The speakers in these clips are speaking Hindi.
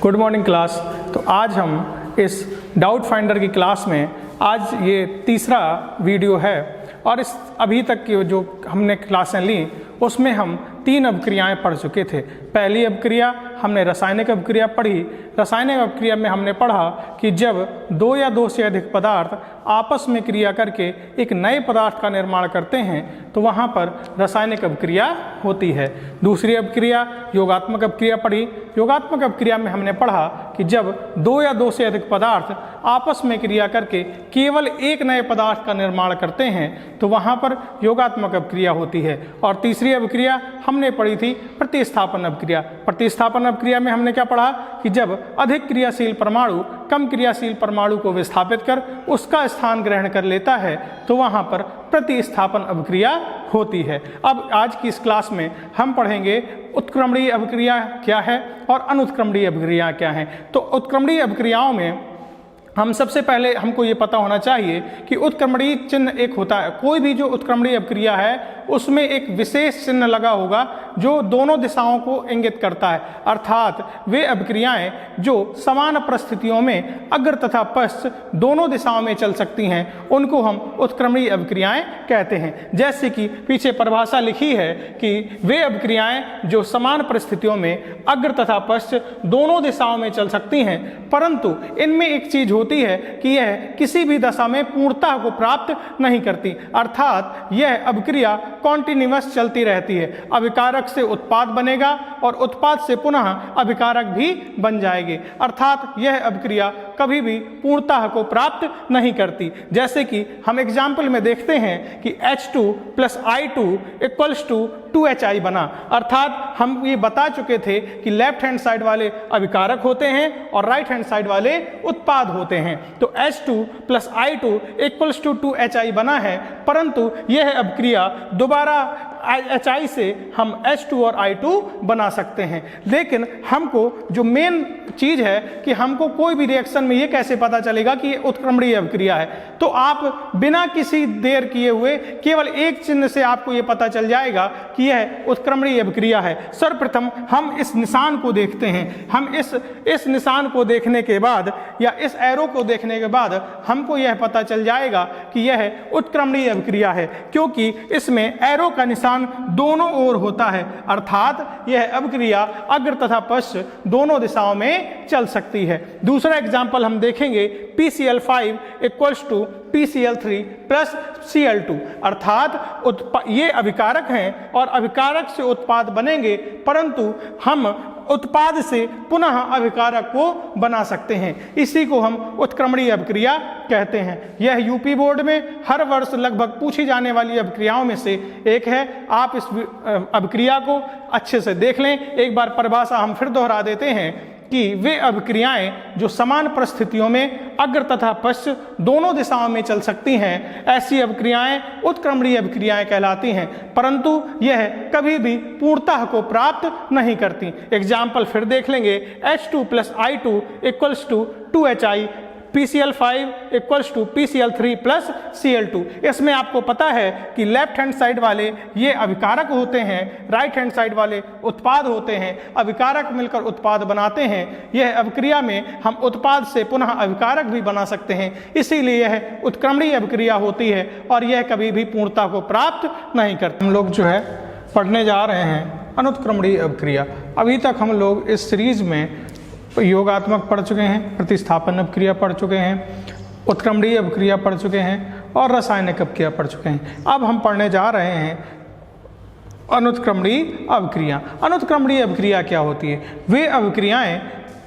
Good morning class. तो आज हम इस डाउट फाइंडर की क्लास में आज ये तीसरा वीडियो है और इस अभी तक की जो हमने क्लासें ली उसमें हम 3 अभिक्रियाएं पढ़ चुके थे। पहली अभिक्रिया हमने रासायनिक अभिक्रिया पढ़ी। रासायनिक अभिक्रिया में हमने पढ़ा कि जब 2 या 2 से अधिक पदार्थ आपस में क्रिया करके एक नए पदार्थ का निर्माण करते हैं तो वहाँ पर रासायनिक अभिक्रिया होती है। दूसरी अभिक्रिया योगात्मक अभिक्रिया पढ़ी। योगात्मक अभिक्रिया में हमने पढ़ा कि जब 2 या 2 से अधिक पदार्थ आपस में क्रिया करके केवल एक नए पदार्थ का निर्माण करते हैं तो वहाँ पर योगात्मक अभिक्रिया होती है। और तीसरी अभिक्रिया हमने पढ़ी थी प्रतिस्थापन अभिक्रिया। प्रतिस्थापन अभिक्रिया में हमने क्या पढ़ा कि जब अधिक क्रियाशील परमाणु कम क्रियाशील परमाणु को विस्थापित कर उसका स्थान ग्रहण कर लेता है तो वहाँ पर प्रतिस्थापन अभिक्रिया होती है। अब आज की इस क्लास में हम पढ़ेंगे उत्क्रमणीय अभिक्रिया क्या है और अनुत्क्रमणीय अभिक्रिया क्या है। तो उत्क्रमणीय अभिक्रियाओं में हम सबसे पहले हमको ये पता होना चाहिए कि उत्क्रमणीय चिन्ह एक होता है। कोई भी जो उत्क्रमणीय अभिक्रिया है उसमें एक विशेष चिन्ह लगा होगा जो दोनों दिशाओं को इंगित करता है, अर्थात वे अभिक्रियाएं जो समान परिस्थितियों में अग्र तथा पश्च दोनों दिशाओं में चल सकती हैं उनको हम उत्क्रमणीय अभिक्रियाएं कहते हैं। जैसे कि पीछे परिभाषा लिखी है कि वे अभिक्रियाएं जो समान परिस्थितियों में अग्र तथा पश्च दोनों दिशाओं में चल सकती हैं परंतु इनमें एक चीज होती है कि यह किसी भी दशा में पूर्णता को प्राप्त नहीं करती, अर्थात यह अभिक्रिया कॉन्टिन्यूअस चलती रहती है। अभिकारक से उत्पाद बनेगा और उत्पाद से पुनः अभिकारक भी बन जाएगी, अर्थात यह अभिक्रिया कभी भी पूर्णता को प्राप्त नहीं करती। जैसे कि हम एग्जाम्पल में देखते हैं कि H2 + I2 = 2HI बना, अर्थात हम ये बता चुके थे कि लेफ्ट हैंड साइड वाले अभिकारक होते हैं और राइट हैंड साइड वाले उत्पाद होते हैं। तो H2 + I2 = 2HI बना है परंतु यह अभिक्रिया दोबारा HI से हम H2 और I2 बना सकते हैं। लेकिन हमको जो मेन चीज है कि हमको कोई भी रिएक्शन में ये कैसे पता चलेगा कि ये उत्क्रमणीय अभिक्रिया है, तो आप बिना किसी देर किए हुए केवल एक चिन्ह से आपको ये पता चल जाएगा कि यह उत्क्रमणीय अभिक्रिया है। सर्वप्रथम हम इस निशान को देखते हैं। हम इस निशान को देखने के बाद या इस एरो को देखने के बाद हमको यह पता चल जाएगा कि यह उत्क्रमणीय अभिक्रिया है, क्योंकि इसमें एरो का निशान दोनों ओर होता है, अर्थात यह अभिक्रिया अग्र तथा पश्च दोनों दिशाओं में चल सकती है। दूसरा एग्जाम्पल हम देखेंगे PCl5 = PCl3 + Cl2, अर्थात ये अभिकारक हैं और अभिकारक से उत्पाद बनेंगे परंतु हम उत्पाद से पुनः अभिकारक को बना सकते हैं। इसी को हम उत्क्रमणीय अभिक्रिया कहते हैं। यह यूपी बोर्ड में हर वर्ष लगभग पूछी जाने वाली अभिक्रियाओं में से एक है। आप इस अभिक्रिया को अच्छे से देख लें। एक बार परिभाषा हम फिर दोहरा देते हैं कि वे अभिक्रियाएं जो समान परिस्थितियों में अग्र तथा पश्च दोनों दिशाओं में चल सकती हैं ऐसी अभिक्रियाएं उत्क्रमणीय अभिक्रियाएं कहलाती हैं, परंतु यह कभी भी पूर्णता को प्राप्त नहीं करती। एग्जाम्पल फिर देख लेंगे H2 + I2 = 2HI, PCl5 = PCl3 + Cl2। इसमें आपको पता है कि लेफ्ट हैंड साइड वाले ये अभिकारक होते हैं, राइट हैंड साइड वाले उत्पाद होते हैं। अभिकारक मिलकर उत्पाद बनाते हैं। यह अभिक्रिया में हम उत्पाद से पुनः अभिकारक भी बना सकते हैं, इसीलिए यह उत्क्रमणीय अभिक्रिया होती है और यह कभी भी पूर्णता को प्राप्त नहीं करती। हम लोग जो है पढ़ने जा रहे हैं अनुत्क्रमणीय अभिक्रिया। अभी तक हम लोग इस सीरीज में योगात्मक पढ़ चुके हैं, प्रतिस्थापन अभिक्रिया पढ़ चुके हैं, उत्क्रमणीय अभिक्रिया पढ़ चुके हैं और रासायनिक अभिक्रिया पढ़ चुके हैं। अब हम पढ़ने जा रहे हैं अनुत्क्रमणीय अभिक्रिया। अनुत्क्रमणीय अभिक्रिया क्या होती है?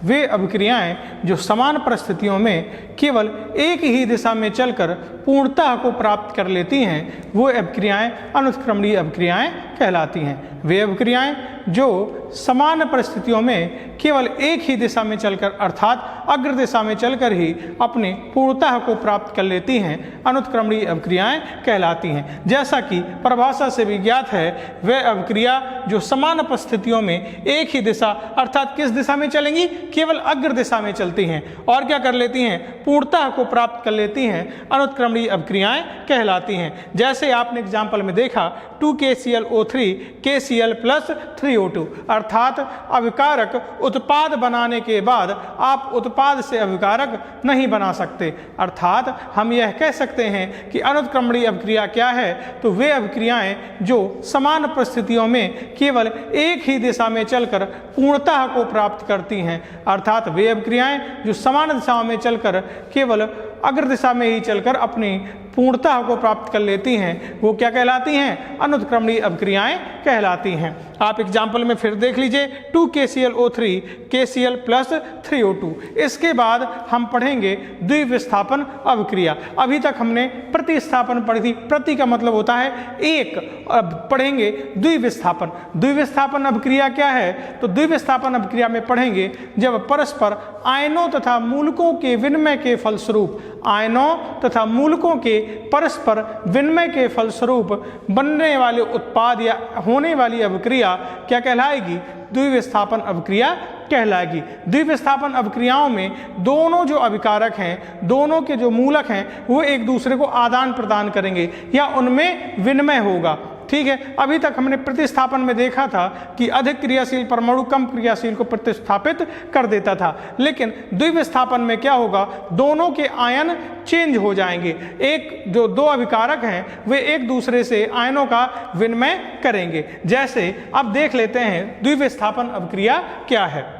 वे अभिक्रियाएं जो समान परिस्थितियों में केवल एक ही दिशा में चलकर पूर्णता को प्राप्त कर लेती हैं वो अभिक्रियाएं अनुत्क्रमणीय अभिक्रियाएं कहलाती हैं। वे अभिक्रियाएं जो समान परिस्थितियों में केवल एक ही दिशा में चलकर अर्थात अग्र दिशा में चलकर ही अपनी पूर्णता को प्राप्त कर लेती हैं अनुत्क्रमणीय अभिक्रियाएं कहलाती हैं। जैसा कि परिभाषा से भी ज्ञात है, वे अभिक्रिया जो समान परिस्थितियों में एक ही दिशा अर्थात किस दिशा में चलेंगी? केवल अग्र दिशा में चलती हैं और क्या कर लेती हैं? पूर्णता को प्राप्त कर लेती हैं, अनुत्क्रमणीय अभिक्रियाएं कहलाती हैं। जैसे आपने एग्जाम्पल में देखा 2KClO3 KCl + 3 3O2, अर्थात अभिकारक उत्पाद बनाने के बाद आप उत्पाद से अभिकारक नहीं बना सकते। अर्थात हम यह कह सकते हैं कि अनुत्क्रमणीय अभिक्रिया क्या है, तो वे अभिक्रियाएं जो समान परिस्थितियों में केवल एक ही दिशा में चलकर पूर्णता को प्राप्त करती हैं। अर्थात वे अभिक्रियाएं जो समान दिशाओं में चलकर केवल अग्र दिशा में ही चलकर अपनी पूर्णता को प्राप्त कर लेती हैं, वो क्या कहलाती हैं? अनुत्क्रमणीय अभिक्रियाएं कहलाती हैं। आप एग्जाम्पल में फिर देख लीजिए 2KClO3 KCl प्लस 3O2। इसके बाद हम पढ़ेंगे द्विविस्थापन अभिक्रिया। अभी तक हमने प्रतिस्थापन पढ़ी थी, प्रति का मतलब होता है एक, अब पढ़ेंगे द्विविस्थापन। द्विविस्थापन अभिक्रिया क्या है? तो द्विविस्थापन अभिक्रिया में पढ़ेंगे जब परस्पर आयनों तथा मूलकों के विनिमय के फलस्वरूप, आयनों तथा मूलकों के परस्पर विनिमय के फलस्वरूप बनने वाले उत्पाद या होने वाली अभिक्रिया क्या कहलाएगी? द्विविस्थापन अभिक्रिया कहलाएगी। द्विविस्थापन अभिक्रियाओं में दोनों जो अभिकारक हैं, दोनों के जो मूलक हैं, वो एक दूसरे को आदान प्रदान करेंगे या उनमें विनिमय होगा। ठीक है, अभी तक हमने प्रतिस्थापन में देखा था कि अधिक क्रियाशील परमाणु कम क्रियाशील को प्रतिस्थापित कर देता था, लेकिन द्विविस्थापन में क्या होगा? दोनों के आयन चेंज हो जाएंगे। एक जो दो अभिकारक हैं वे एक दूसरे से आयनों का विनिमय करेंगे। जैसे अब देख लेते हैं द्विविस्थापन अभिक्रिया क्या है।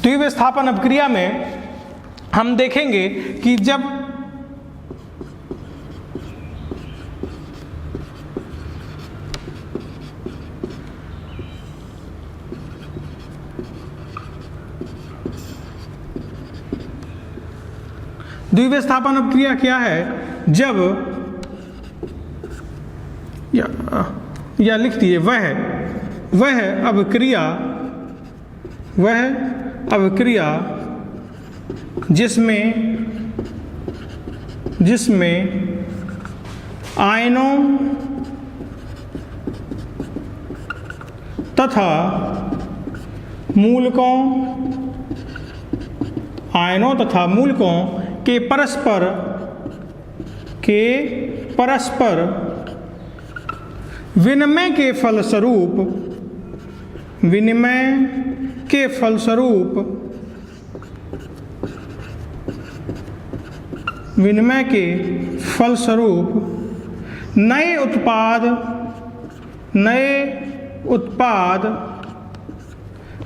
द्विविस्थापन अभिक्रिया में हम देखेंगे कि जब द्विविस्थापन अभिक्रिया क्या है? जब या लिख दिए वह अभिक्रिया जिसमें आयनों तथा मूलकों के परस्पर विनिमय के फलस्वरूप नए उत्पाद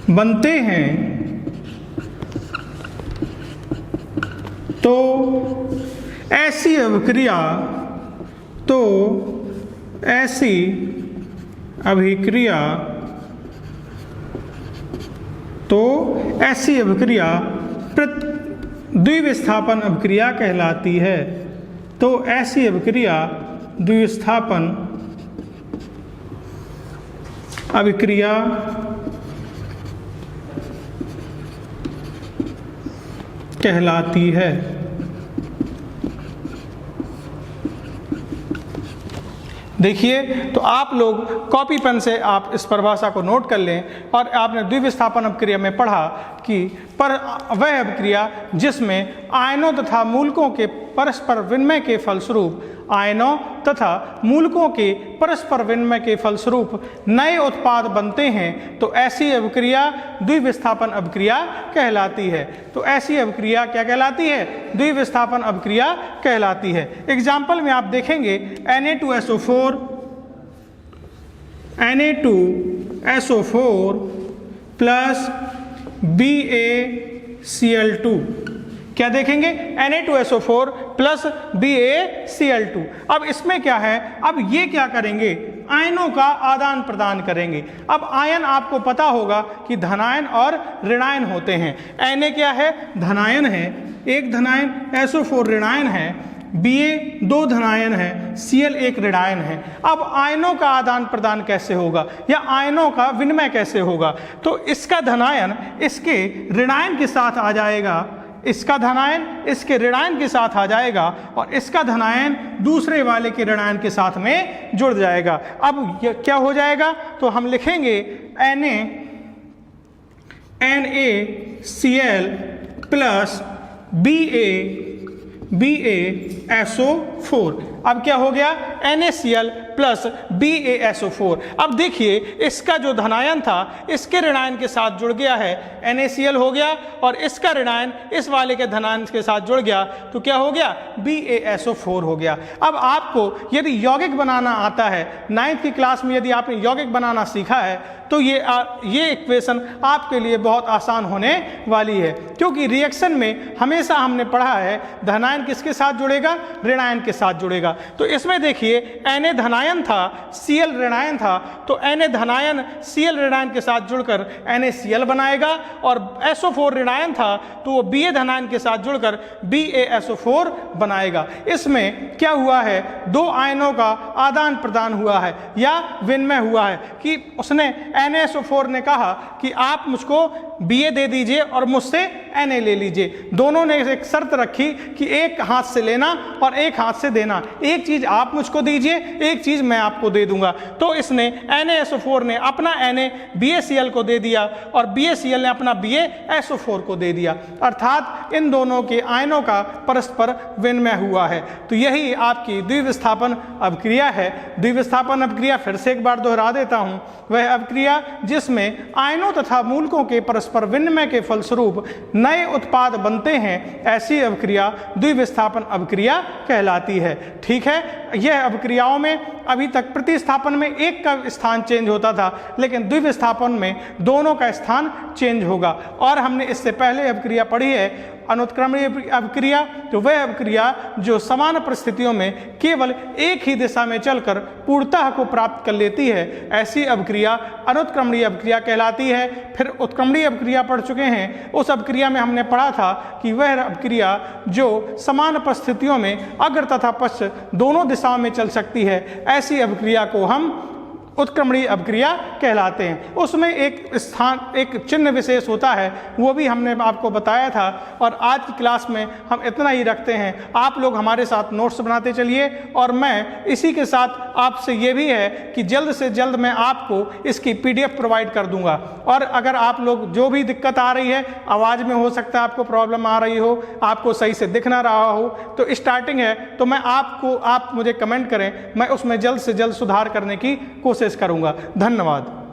बनते हैं, तो ऐसी अभिक्रिया द्विविस्थापन अभिक्रिया कहलाती है। तो ऐसी अभिक्रिया द्विविस्थापन अभिक्रिया कहलाती है। देखिए, तो आप लोग कॉपी पेन से आप इस परिभाषा को नोट कर लें। और आपने द्विविस्थापन अभिक्रिया में पढ़ा कि वह अभिक्रिया जिसमें आयनों तथा मूलकों के परस्पर विनिमय के फलस्वरूप नए उत्पाद बनते हैं, तो ऐसी अभिक्रिया द्विविस्थापन अभिक्रिया कहलाती है। तो ऐसी अभिक्रिया क्या कहलाती है? द्विविस्थापन अभिक्रिया कहलाती है। एग्जाम्पल में आप देखेंगे Na2SO4 प्लस BaCl2। क्या देखेंगे? Na2SO4 plus BaCl2। अब इसमें क्या है? अब ये क्या करेंगे? आयनों का आदान प्रदान करेंगे। अब आयन आपको पता होगा कि धनायन और ऋणायन होते हैं। Na क्या है? धनायन है, एक धनायन, SO4 ऋणायन है, Ba दो धनायन है, Cl एक ऋणायन है। अब आयनों का आदान प्रदान कैसे होगा या आयनों का विनिमय कैसे होगा? तो इसका धनायन इसके ऋणायन के साथ आ जाएगा, इसका धनायन इसके ऋणायन के साथ आ जाएगा और इसका धनायन दूसरे वाले के ऋणायन के साथ में जुड़ जाएगा। अब क्या हो जाएगा? तो हम लिखेंगे NaCl प्लस BaSO4। अब क्या हो गया, NaCl प्लस BaSO4। अब देखिए इसका जो धनायन था इसके ऋणायन के साथ जुड़ गया है, NaCl हो गया, और इसका ऋणायन इस वाले के धनायन के साथ जुड़ गया तो क्या हो गया, BaSO4 हो गया। अब आपको यदि यौगिक बनाना आता है, 9th की क्लास में यदि आपने यौगिक बनाना सीखा है तो ये इक्वेशन आपके लिए बहुत आसान होने वाली है, क्योंकि रिएक्शन में हमेशा हमने पढ़ा है धनायन किसके साथ जुड़ेगा, ऋणायन के साथ जुड़ेगा। तो इसमें देखिए Na धनायन था, Cl ऋणायन था, तो Na धनायन Cl ऋणायन के साथ जुड़कर NaCl बनाएगा, और SO4 ऋणायन था तो वो Ba धनायन के साथ जुड़कर BaSO4 बनाएगा। इसमें क्या हुआ है, दो आयनों का आदान प्रदान हुआ है या विनिमय हुआ है कि उसने NaSO4 ने कहा कि आप मुझको Ba दे दीजिए और मुझसे Na ले लीजिए। दोनों ने एक शर्त रखी कि एक हाथ से लेना और एक हाथ से देना, एक चीज आप मुझको दीजिए, एक चीज मैं आपको दे दूंगा। तो इसने NaSO4 ने अपना Na BaCl को दे दिया और BaCl ने अपना BaSO4 को दे दिया, अर्थात इन दोनों के आयनों का परस्पर विनिमय हुआ है। तो यही आपकी द्विविस्थापन अभिक्रिया है। द्विविस्थापन अभिक्रिया फिर से एक बार दोहरा देता हूं, वह अभिक्रिया जिसमें आयनों तथा मूलकों के परस्पर विनिमय के फलस्वरूप नए उत्पाद बनते हैं, ऐसी अभिक्रिया द्विविस्थापन अभिक्रिया कहलाती है। ठीक है, यह अभिक्रियाओं में अभी तक प्रतिस्थापन में एक का स्थान चेंज होता था, लेकिन द्विविस्थापन में दोनों का स्थान चेंज होगा। और हमने इससे पहले अभिक्रिया पढ़ी है अनुत्क्रमणीय अभिक्रिया, तो वह अभिक्रिया जो समान परिस्थितियों में केवल एक ही दिशा में चलकर पूर्णतः को प्राप्त कर लेती है, ऐसी अभिक्रिया अनुत्क्रमणीय अभिक्रिया कहलाती है। फिर उत्क्रमणीय अभिक्रिया पढ़ चुके हैं, उस अभिक्रिया में हमने पढ़ा था कि वह अभिक्रिया जो समान परिस्थितियों में अग्र तथा पश्च दोनों दिशाओं में चल सकती है, ऐसी अभिक्रिया को हम उत्क्रमणीय अभिक्रिया कहलाते हैं। उसमें एक चिन्ह विशेष होता है, वो भी हमने आपको बताया था। और आज की क्लास में हम इतना ही रखते हैं। आप लोग हमारे साथ नोट्स बनाते चलिए, और मैं इसी के साथ आपसे ये भी है कि जल्द से जल्द मैं आपको इसकी PDF प्रोवाइड कर दूंगा। और अगर आप लोग जो भी दिक्कत आ रही है, आवाज़ में हो सकता है आपको प्रॉब्लम आ रही हो, आपको सही से दिख ना रहा हो, तो स्टार्टिंग है तो मैं आप मुझे कमेंट करें, मैं उसमें जल्द से जल्द सुधार करने की कोशिश करूंगा। धन्यवाद।